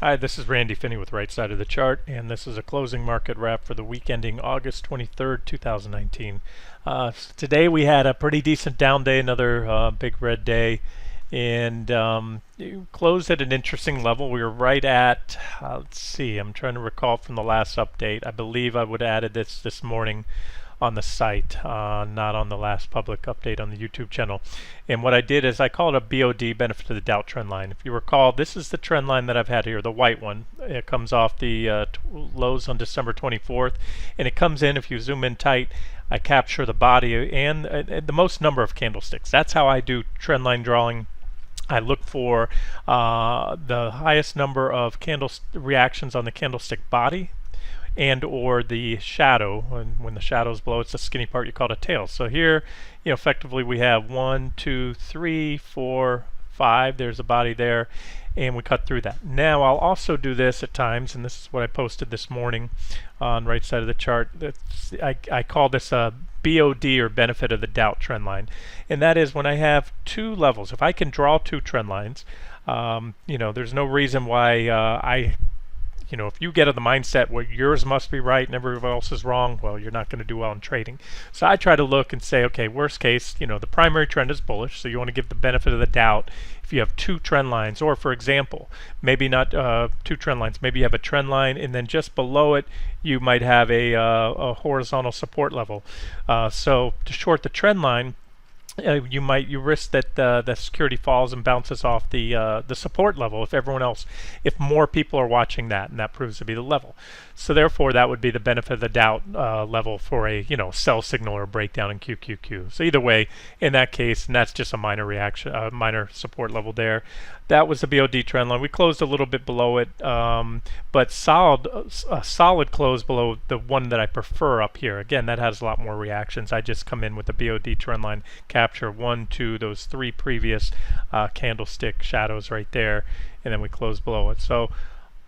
Hi, this is Randy Finney with Right Side of the Chart, and this is a closing market wrap for the week ending August 23rd, 2019. Today we had a pretty decent down day, another big red day, and it closed at an interesting level. We were right at, let's see, I'm trying to recall from the last update. I believe I would have added this morning on the site, not on the last public update on the YouTube channel. And what I did is I call it a BOD, benefit of the doubt trend line. If you recall, this is the trend line that I've had here, the white one. It comes off the lows on December 24th, and it comes in, if you zoom in tight, I capture the body and the most number of candlesticks. That's how I do trend line drawing. I look for the highest number of reactions on the candlestick body, and or the shadow. When the shadow's below, it's the skinny part, you call it a tail. So here, effectively we have 1, 2, 3, 4, 5. There's a body there, and we cut through that. Now I'll also do this at times, and this is what I posted this morning on Right Side of the Chart. I call this a BOD, or benefit of the doubt trend line, and that is when I have two levels. If I can draw two trend lines, there's no reason why if you get in the mindset where yours must be right and everyone else is wrong, well, you're not going to do well in trading. So I try to look and say, okay, worst case, the primary trend is bullish, so you want to give the benefit of the doubt if you have two trend lines. Or for example, maybe not two trend lines, maybe you have a trend line and then just below it you might have a horizontal support level. So to short the trend line, you risk that the security falls and bounces off the support level if more people are watching that, and that proves to be the level. So therefore, that would be the benefit of the doubt level for a sell signal or breakdown in QQQ. So either way, in that case, and that's just a minor reaction, minor support level there. That was the BOD trend line. We closed a little bit below it, but solid close below the one that I prefer up here. Again, that has a lot more reactions. I just come in with the BOD trend line, capture 1, 2, those 3 previous candlestick shadows right there, and then we close below it. So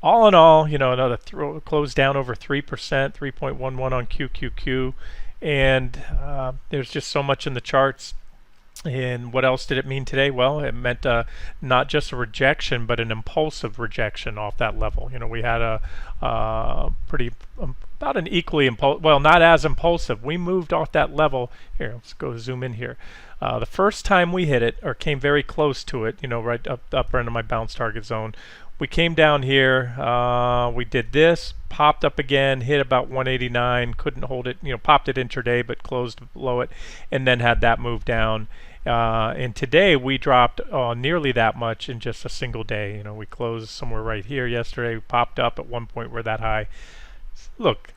all in all, another close down over 3%, 3.11 on QQQ, and there's just so much in the charts. And what else did it mean today? Well, it meant not just a rejection, but an impulsive rejection off that level. We had a pretty about an equally not as impulsive. We moved off that level. Here, let's go zoom in here. The first time we hit it, or came very close to it, right up the upper end of my bounce target zone, we came down here, we did this, popped up again, hit about 189, couldn't hold it, popped it intraday but closed below it, and then had that move down. And today we dropped nearly that much in just a single day. We closed somewhere right here yesterday, we popped up at one point, we're that high. Look,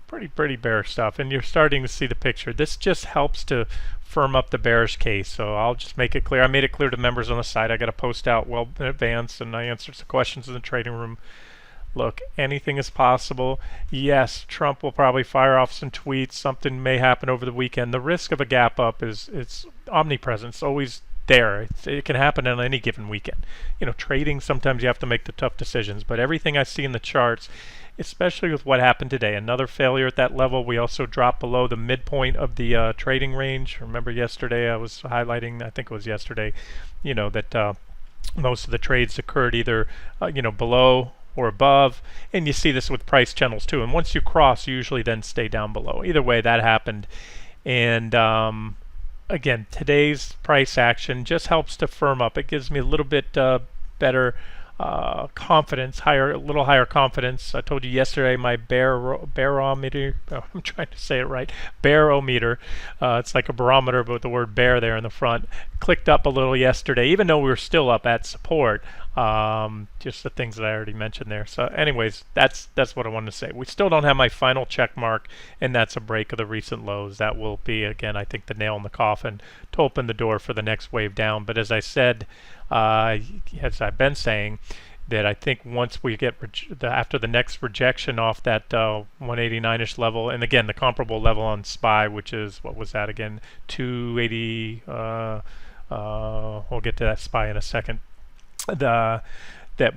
pretty bearish stuff, and you're starting to see the picture. This just helps to firm up the bearish case. So I'll just make it clear. I made it clear to members on the site. I got a post out well in advance, and I answered some questions in the trading room. Look, anything is possible. Yes, Trump will probably fire off some tweets. Something may happen over the weekend. The risk of a gap up it's omnipresent. It's always there. It can happen on any given weekend. Trading, sometimes you have to make the tough decisions, but everything I see in the charts, especially with what happened today, another failure at that level. We also dropped below the midpoint of the trading range. Remember yesterday I was highlighting, I think it was yesterday, that most of the trades occurred either below or above, and you see this with price channels too, and once you cross, you usually then stay down below. Either way, that happened. And again, today's price action just helps to firm up. It gives me a little bit better confidence, a little higher confidence. I told you yesterday my barometer, I'm trying to say it right, barometer, it's like a barometer but with the word bear there in the front, clicked up a little yesterday, even though we were still up at support. Just the things that I already mentioned there. So anyways, that's what I wanted to say. We still don't have my final check mark, and that's a break of the recent lows. That will be, again, I think, the nail in the coffin to open the door for the next wave down. But as I said, as I've been saying, that I think once we get after the next rejection off that 189-ish level, and again the comparable level on SPY, which is, what was that again, 280, we'll get to that SPY in a second, that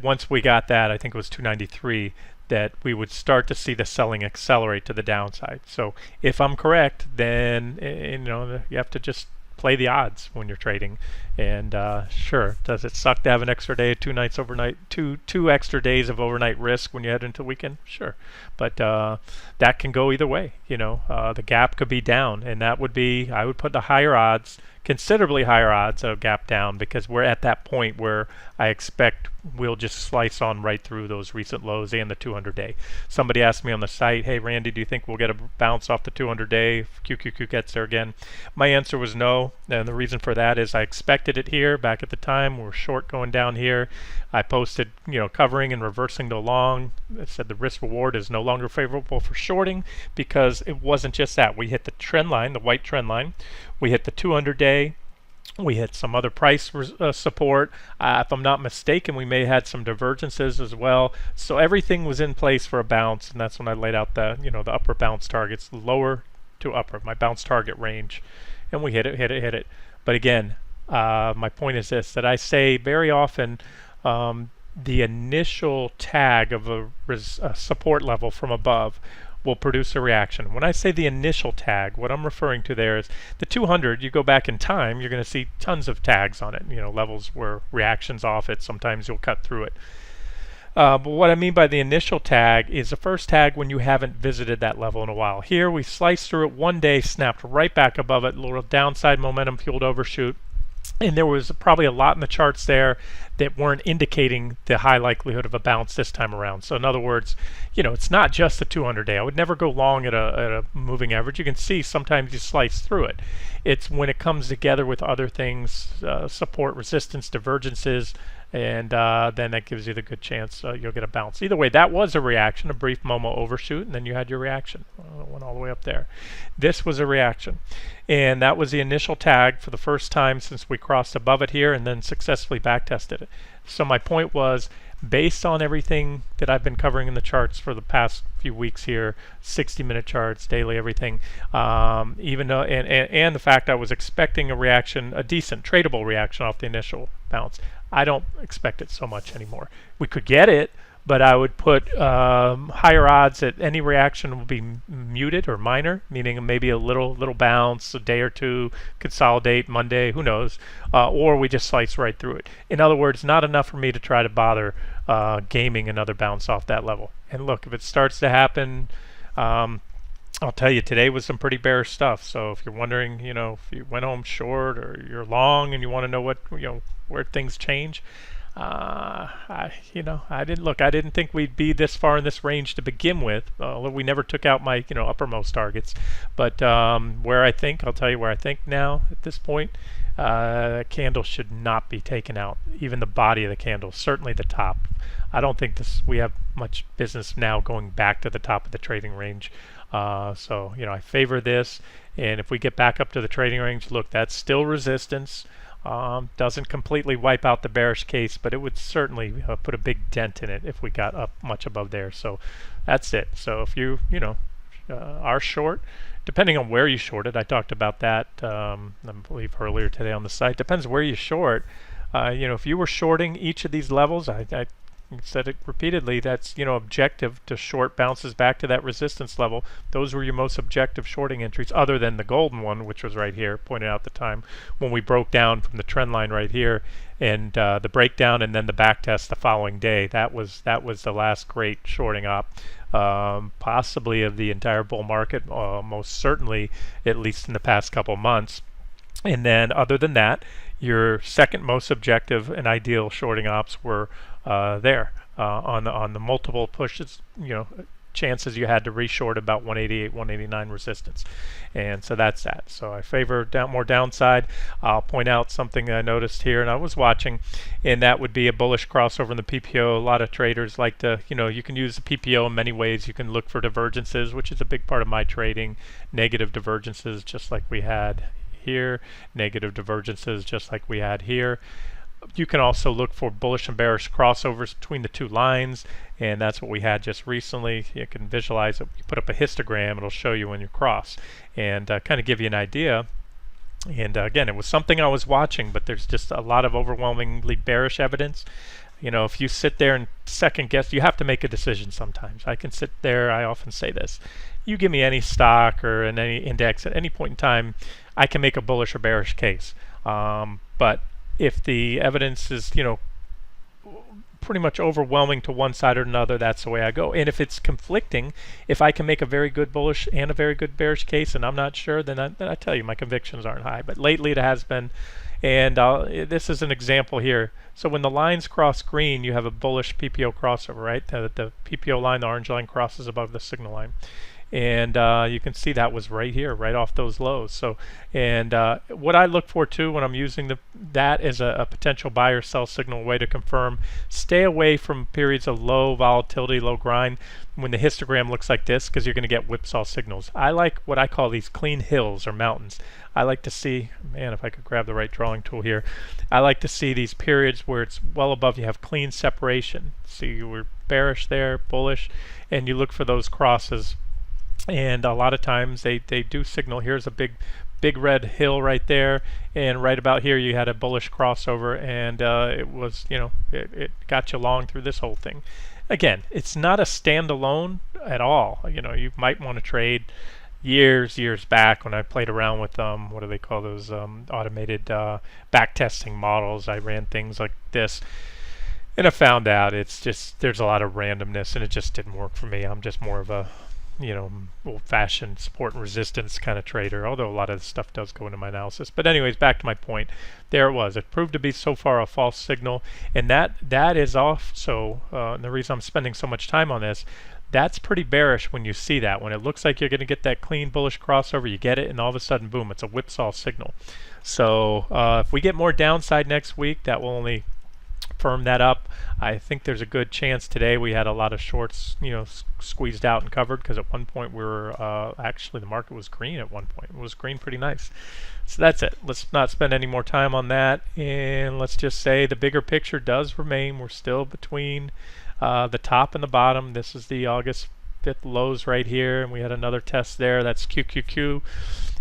once we got that, I think it was 293, that we would start to see the selling accelerate to the downside. So if I'm correct, then you have to just play the odds when you're trading, And sure, does it suck to have an extra day, 2 nights overnight, two extra days of overnight risk when you head into the weekend? Sure, but that can go either way. The gap could be down, and that would be, I would put the higher odds, considerably higher odds of gap down, because we're at that point where I expect we'll just slice on right through those recent lows and the 200-day. Somebody asked me on the site, hey Randy, do you think we'll get a bounce off the 200-day if QQQ gets there again? My answer was no, and the reason for that is I expected it here back at the time. We're short going down here. I posted, covering and reversing the long. I said the risk reward is no longer favorable for shorting, because it wasn't just that. We hit the trend line, the white trend line. We hit the 200-day. We hit some other price support. If I'm not mistaken, we may have had some divergences as well. So everything was in place for a bounce, and that's when I laid out the the upper bounce targets, lower to upper, my bounce target range, and we hit it. But again, my point is this: that I say very often, the initial tag of a support level from above will produce a reaction. When I say the initial tag, what I'm referring to there is the 200. You go back in time, you're going to see tons of tags on it, levels where reactions off it. Sometimes you'll cut through it. But what I mean by the initial tag is the first tag when you haven't visited that level in a while. Here we sliced through it one day, snapped right back above it, a little downside momentum fueled overshoot. And there was probably a lot in the charts there that weren't indicating the high likelihood of a bounce this time around. So in other words, it's not just the 200-day. I would never go long at a moving average. You can see sometimes you slice through it. It's when it comes together with other things, support, resistance, divergences, and then that gives you the good chance you'll get a bounce. Either way, that was a reaction, a brief Momo overshoot, and then you had your reaction. Went all the way up there. This was a reaction, and that was the initial tag for the first time since we crossed above it here and then successfully backtested it. So my point was, based on everything that I've been covering in the charts for the past few weeks here, 60-minute charts, daily, everything, even though, and the fact I was expecting a reaction, a decent tradable reaction off the initial bounce, I don't expect it so much anymore. We could get it, but I would put higher odds that any reaction will be muted or minor, meaning maybe a little bounce, a day or two, consolidate Monday, who knows, or we just slice right through it. In other words, not enough for me to try to bother gaming another bounce off that level. And look, if it starts to happen, I'll tell you, today was some pretty bearish stuff. So if you're wondering, if you went home short or you're long and you want to know what, where things change, I didn't think we'd be this far in this range to begin with. Although we never took out my, uppermost targets. But where I think, I'll tell you where I think now at this point, that candle should not be taken out. Even the body of the candle, certainly the top. I don't think we have much business now going back to the top of the trading range. So I favor this, and if we get back up to the trading range, look, that's still resistance. Doesn't completely wipe out the bearish case, but it would certainly put a big dent in it if we got up much above there. So that's it. So if you are short, depending on where you shorted, I talked about that I believe earlier today on the site. Depends where you short. If you were shorting each of these levels, I said it repeatedly, that's objective to short bounces back to that resistance level. Those were your most objective shorting entries, other than the golden one, which was right here, pointed out at the time when we broke down from the trend line right here, and the breakdown and then the back test the following day. That was the last great shorting op, possibly of the entire bull market, most certainly, at least in the past couple months. And then other than that, your second most objective and ideal shorting ops were there on the multiple pushes, chances you had to reshort about 188, 189 resistance. And so that's that. So I favor more downside. I'll point out something that I noticed here, and I was watching, and that would be a bullish crossover in the PPO. A lot of traders like to, you can use the PPO in many ways. You can look for divergences, which is a big part of my trading, negative divergences just like we had here, negative divergences just like we had here. You can also look for bullish and bearish crossovers between the two lines, and that's what we had just recently. You can visualize it. You put up a histogram, it'll show you when you cross, and kind of give you an idea. And again, it was something I was watching, but there's just a lot of overwhelmingly bearish evidence. If you sit there and second guess, you have to make a decision sometimes. I can sit there, I often say this, you give me any stock or any index at any point in time, I can make a bullish or bearish case. But if the evidence is, you know, pretty much overwhelming to one side or another, that's the way I go. And if it's conflicting, if I can make a very good bullish and a very good bearish case, and I'm not sure, then I tell you my convictions aren't high. But lately it has been, and this is an example here. So when the lines cross green, you have a bullish PPO crossover, right? The PPO line, the orange line, crosses above the signal line. And you can see that was right here, right off those lows. So, and what I look for too when I'm using that as a potential buy or sell signal, way to confirm, stay away from periods of low volatility, low grind, when the histogram looks like this, because you're going to get whipsaw signals. I like what I call these clean hills or mountains. I like to see, man, if I could grab the right drawing tool here, I like to see these periods where it's well above, you have clean separation. See, we're bearish there, bullish, and you look for those crosses. And a lot of times they do signal. Here's a big red hill right there, and right about here you had a bullish crossover, and it was, you know, it got you long through this whole thing. Again, it's not a standalone at all. You know, you might want to trade years back when I played around with what do they call those automated back testing models. I ran things like this, and I found out it's just there's a lot of randomness, and it just didn't work for me. I'm just more of a, you know, old-fashioned support and resistance kind of trader, although a lot of the stuff does go into my analysis. But anyways, back to my point. There it was. It proved to be so far a false signal, and that is also, and the reason I'm spending so much time on this, that's pretty bearish when you see that. When it looks like you're going to get that clean bullish crossover, you get it, and all of a sudden, boom, it's a whipsaw signal. So if we get more downside next week, that will only firm that up. I think there's a good chance today. We had a lot of shorts, you know, squeezed out and covered, because at one point we were actually the market was green at one point. It was green pretty nice. So that's it. Let's not spend any more time on that, and let's just say the bigger picture does remain. We're still between the top and the bottom. This is the August 5th lows right here, and we had another test there. That's QQQ.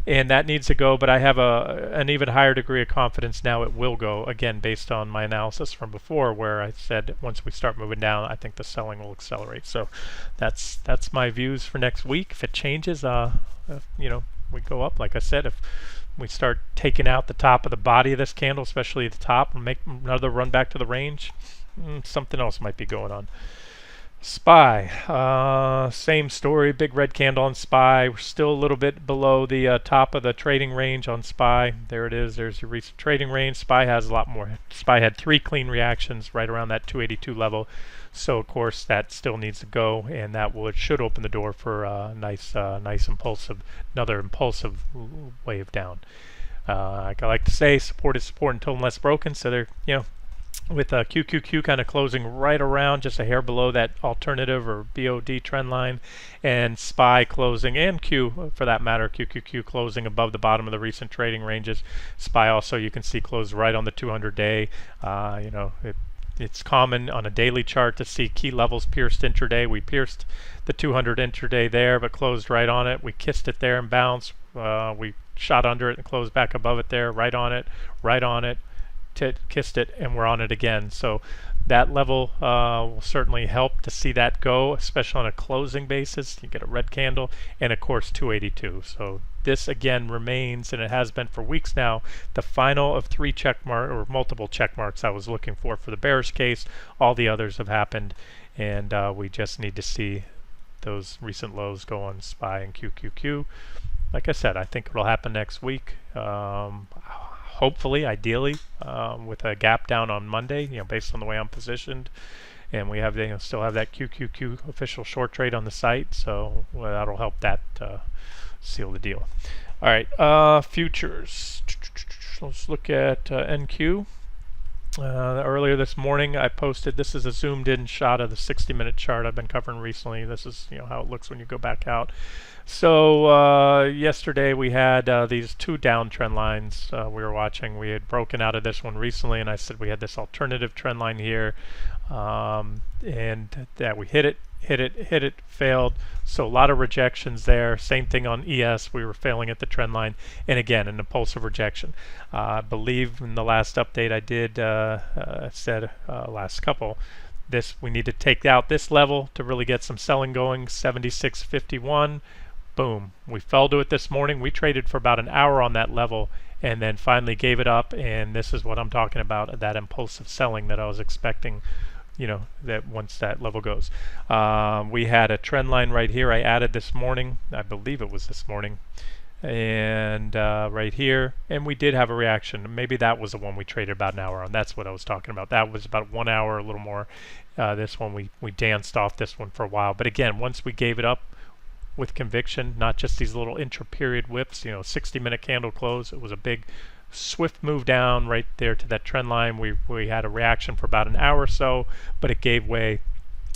And that needs to go, but I have an even higher degree of confidence now it will go, again, based on my analysis from before, where I said once we start moving down, I think the selling will accelerate. So that's my views for next week. If it changes, you know, we go up. Like I said, if we start taking out the top of the body of this candle, especially the top, and make another run back to the range, something else might be going on. SPY, same story, big red candle on SPY. We're still a little bit below the top of the trading range on SPY. There it is. There's your recent trading range. SPY has a lot more. SPY had 3 clean reactions right around that 282 level. So of course that still needs to go, and that will, it should open the door for a nice impulsive, another impulsive wave down. Like I like to say, support is support until unless broken. So they're, you know, with QQQ kind of closing right around just a hair below that alternative or BOD trend line, and SPY closing, and Q for that matter, QQQ closing above the bottom of the recent trading ranges. SPY also, you can see, closed right on the 200-day. You know, it's common on a daily chart to see key levels pierced intraday. We pierced the 200 intraday there, but closed right on it. We kissed it there and bounced. We shot under it and closed back above it there, right on it, kissed it, and we're on it again. So that level will certainly help to see that go, especially on a closing basis. You get a red candle, and of course 282. So this again remains, and it has been for weeks now, the final of 3 check mark or multiple check marks I was looking for the bearish case. All the others have happened, and we just need to see those recent lows go on SPY and QQQ. Like I said, I think it'll happen next week. Hopefully, ideally, with a gap down on Monday, you know, based on the way I'm positioned, and we have, you know, still have that QQQ official short trade on the site, so well, that'll help that seal the deal. All right, futures. Let's look at NQ. Earlier this morning, I posted. This is a zoomed-in shot of the 60-minute chart I've been covering recently. This is, you know, how it looks when you go back out. So yesterday we had these 2 downtrend lines we were watching. We had broken out of this one recently, and I said we had this alternative trend line here, and that we hit it, failed. So a lot of rejections there. Same thing on ES. We were failing at the trend line, and again an impulsive rejection. I believe in the last update I did said last couple, we need to take out this level to really get some selling going. 76.51. boom, we fell to it this morning. We traded for about an hour on that level and then finally gave it up, and this is what I'm talking about, that impulsive selling that I was expecting, that once that level goes. We had a trend line right here I added this morning. I believe it was this morning. And right here, and we did have a reaction. Maybe that was the one we traded about an hour on. That's what I was talking about. That was about 1 hour, a little more. This one, we danced off this one for a while. But again, once we gave it up with conviction, not just these little intra-period whips, 60-minute candle close, it was a big swift move down right there to that trend line. We had a reaction for about an hour or so, but it gave way,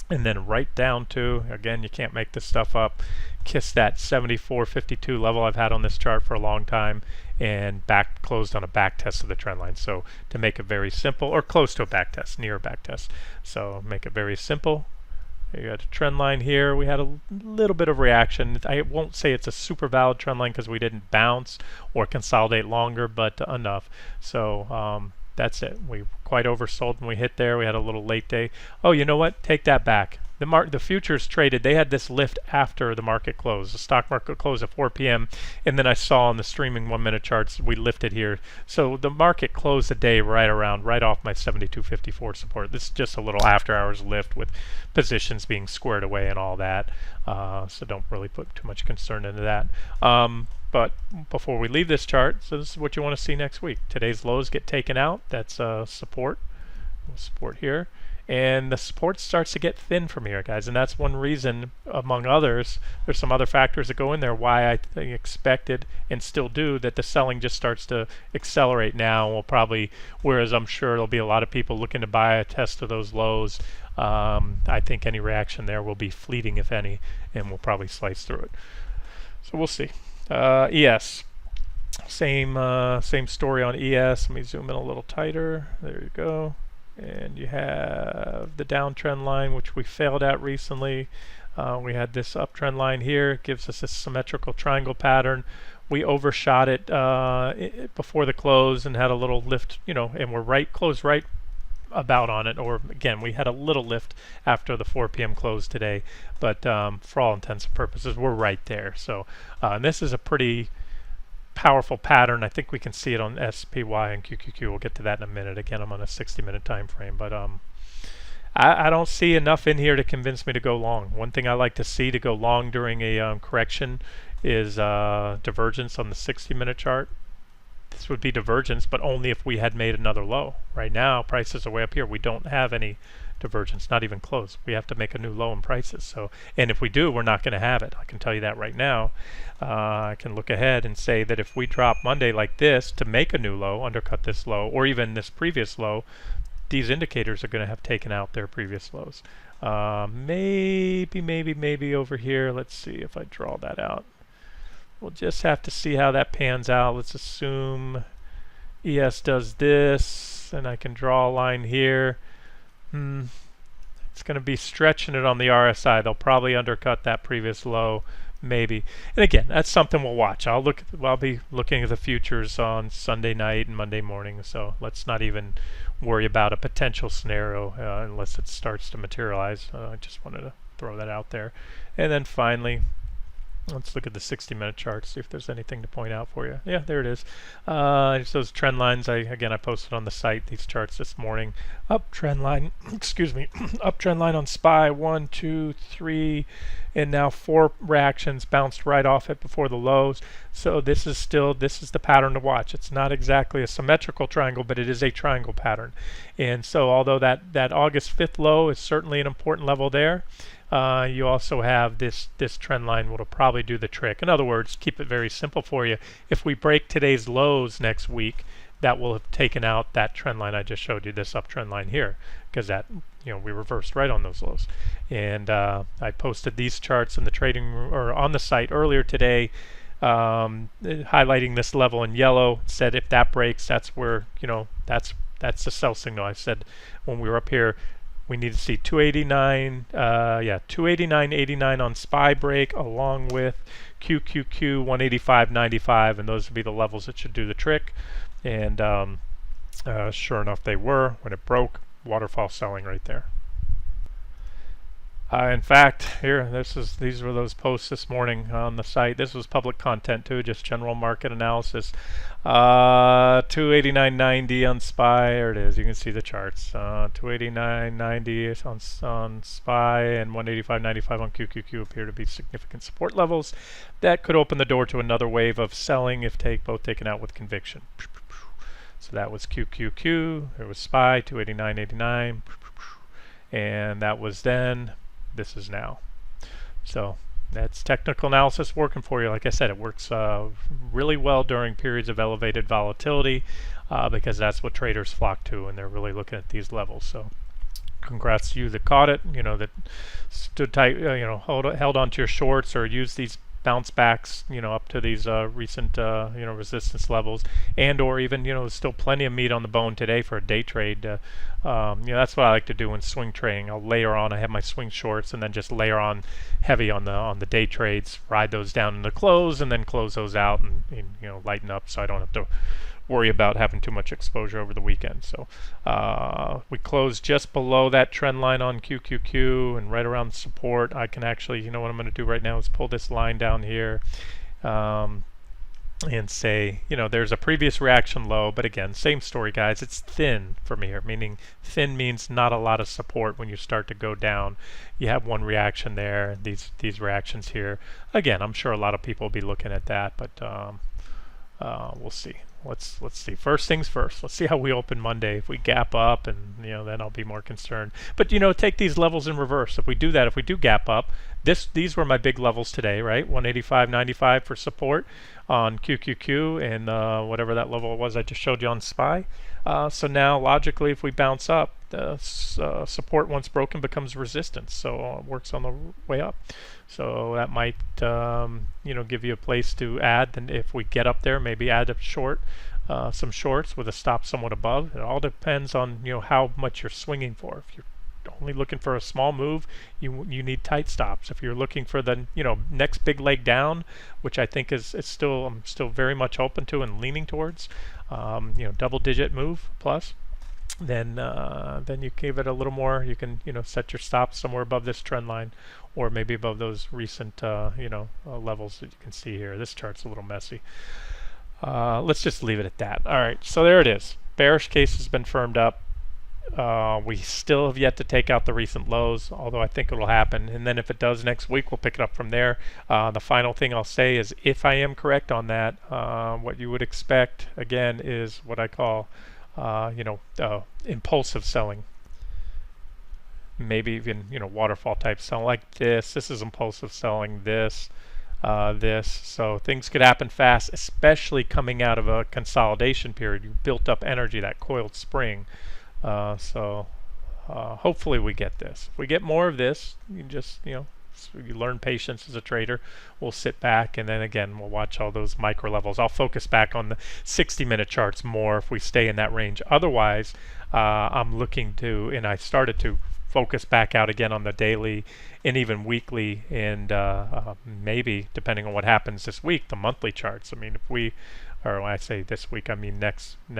and then right down to, again, you can't make this stuff up, kiss that 74.52 level I've had on this chart for a long time, and closed on a back test of the trend line. So to make it very simple, or close to a back test, near a back test, so make it very simple, you got a trend line here. We had a little bit of reaction. I won't say it's a super valid trend line because we didn't bounce or consolidate longer, but enough. So that's it. We quite oversold when we hit there. We had a little late day. Oh, you know what? Take that back. The futures traded. They had this lift after the market closed. The stock market closed at 4 p.m. and then I saw on the streaming 1-minute charts we lifted here. So the market closed the day right off my 72.54 support. This is just a little after hours lift with positions being squared away and all that. So don't really put too much concern into that. But before we leave this chart, so this is what you want to see next week. Today's lows get taken out. That's support. Support here. And the support starts to get thin from here, guys. And that's one reason, among others, there's some other factors that go in there, why I expected and still do that the selling just starts to accelerate now. We'll probably, whereas I'm sure there'll be a lot of people looking to buy a test of those lows. I think any reaction there will be fleeting, if any, and we'll probably slice through it. So we'll see. ES. Same story on ES. Let me zoom in a little tighter. There you go. And you have the downtrend line, which we failed at recently. We had this uptrend line here. It gives us a symmetrical triangle pattern. We overshot it before the close and had a little lift, and we're closed right about on it. Or again, we had a little lift after the 4 p.m. close today, but for all intents and purposes, we're right there. So and this is a pretty powerful pattern. I think we can see it on SPY and QQQ. We'll get to that in a minute. Again, I'm on a 60-minute time frame, but I don't see enough in here to convince me to go long. One thing I like to see to go long during a correction is divergence on the 60-minute chart. This would be divergence, but only if we had made another low. Right now, prices are way up here. We don't have any divergence, not even close. We have to make a new low in prices. So, and if we do, we're not going to have it. I can tell you that right now. I can look ahead and say that if we drop Monday like this to make a new low, undercut this low, or even this previous low, these indicators are going to have taken out their previous lows. Maybe over here. Let's see if I draw that out. We'll just have to see how that pans out. Let's assume ES does this, and I can draw a line here. It's going to be stretching it on the RSI. They'll probably undercut that previous low, maybe. And again, that's something we'll watch. I'll be looking at the futures on Sunday night and Monday morning. So let's not even worry about a potential scenario unless it starts to materialize. I just wanted to throw that out there. And then finally, let's look at the 60-minute chart, see if there's anything to point out for you. Yeah, there it is. It's those trend lines. I posted on the site these charts this morning. Uptrend line, excuse me, uptrend line on SPY, 1, 2, 3, and now 4 reactions, bounced right off it before the lows. So this is the pattern to watch. It's not exactly a symmetrical triangle, but it is a triangle pattern. And so although that August 5th low is certainly an important level there, you also have this trend line will probably do the trick. In other words, keep it very simple for you. If we break today's lows next week, that will have taken out that trend line I just showed you, this uptrend line here, because that we reversed right on those lows. And I posted these charts in the trading or on the site earlier today, highlighting this level in yellow. Said if that breaks, that's where that's the sell signal. I said when we were up here, we need to see 289.89 on SPY break along with QQQ 185.95, and those would be the levels that should do the trick. And sure enough, they were. When it broke, waterfall selling right there. In fact, here, these were those posts this morning on the site. This was public content too, just general market analysis. 289.90 on SPY. There it is. You can see the charts. 289.90 on SPY and 185.95 on QQQ appear to be significant support levels. That could open the door to another wave of selling if both taken out with conviction. So that was QQQ. There was SPY 289.89, and that was then. This is now. So that's technical analysis working for you. Like I said, it works really well during periods of elevated volatility because that's what traders flock to, and they're really looking at these levels. So congrats to you that caught it, that stood tight, held on to your shorts or used these bounce backs, up to these recent, resistance levels, and or even, there's still plenty of meat on the bone today for a day trade. That's what I like to do in swing trading. I'll layer on. I have my swing shorts, and then just layer on heavy on the day trades, ride those down into close, and then close those out, and lighten up, so I don't have to worry about having too much exposure over the weekend. So we closed just below that trend line on QQQ and right around support. I can actually, what I'm going to do right now is pull this line down here and say, there's a previous reaction low, but again, same story, guys. It's thin from here, meaning thin means not a lot of support when you start to go down. You have one reaction there, these reactions here. Again, I'm sure a lot of people will be looking at that, but we'll see. Let's see. First things first. Let's see how we open Monday. If we gap up, and then I'll be more concerned. But take these levels in reverse. If we do that, if we do gap up, these were my big levels today, right? 185.95 for support on QQQ, and whatever that level was I just showed you on SPY. So now logically, if we bounce up, the support once broken becomes resistance, so it works on the way up. So that might give you a place to add. Then if we get up there, maybe add a short, some shorts with a stop somewhat above. It all depends on how much you're swinging for. If you're only looking for a small move, you need tight stops. If you're looking for the next big leg down, which I think is still, I'm still very much open to and leaning towards, double-digit move plus, then you give it a little more. You can set your stops somewhere above this trend line, or maybe above those recent levels that you can see here. This chart's a little messy. Let's just leave it at that. All right, so there it is. Bearish case has been firmed up. We still have yet to take out the recent lows, although I think it'll happen. And then if it does next week, we'll pick it up from there. The final thing I'll say is, if I am correct on that, what you would expect again is what I call impulsive selling. Maybe even waterfall type selling like this. This is impulsive selling. This. So things could happen fast, especially coming out of a consolidation period. You built up energy, that coiled spring. Hopefully we get this. If we get more of this, you just you learn patience as a trader. We'll sit back, and then again we'll watch all those micro levels. I'll focus back on the 60-minute charts more if we stay in that range. Otherwise, I'm looking to, and I started to focus back out again on the daily and even weekly, and maybe depending on what happens this week, the monthly charts. I mean, if we, or when I say this week, I mean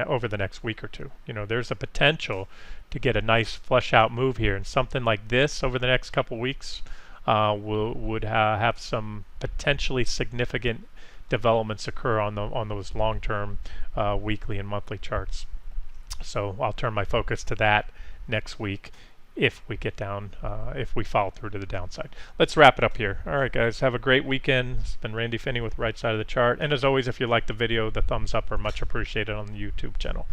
over the next week or two. There's a potential to get a nice flush out move here, and something like this over the next couple weeks would have some potentially significant developments occur on those long-term weekly and monthly charts. So I'll turn my focus to that next week if we get down, if we follow through to the downside. Let's wrap it up here. All right, guys, have a great weekend. It's been Randy Finney with Right Side of the Chart. And as always, if you like the video, the thumbs up are much appreciated on the YouTube channel.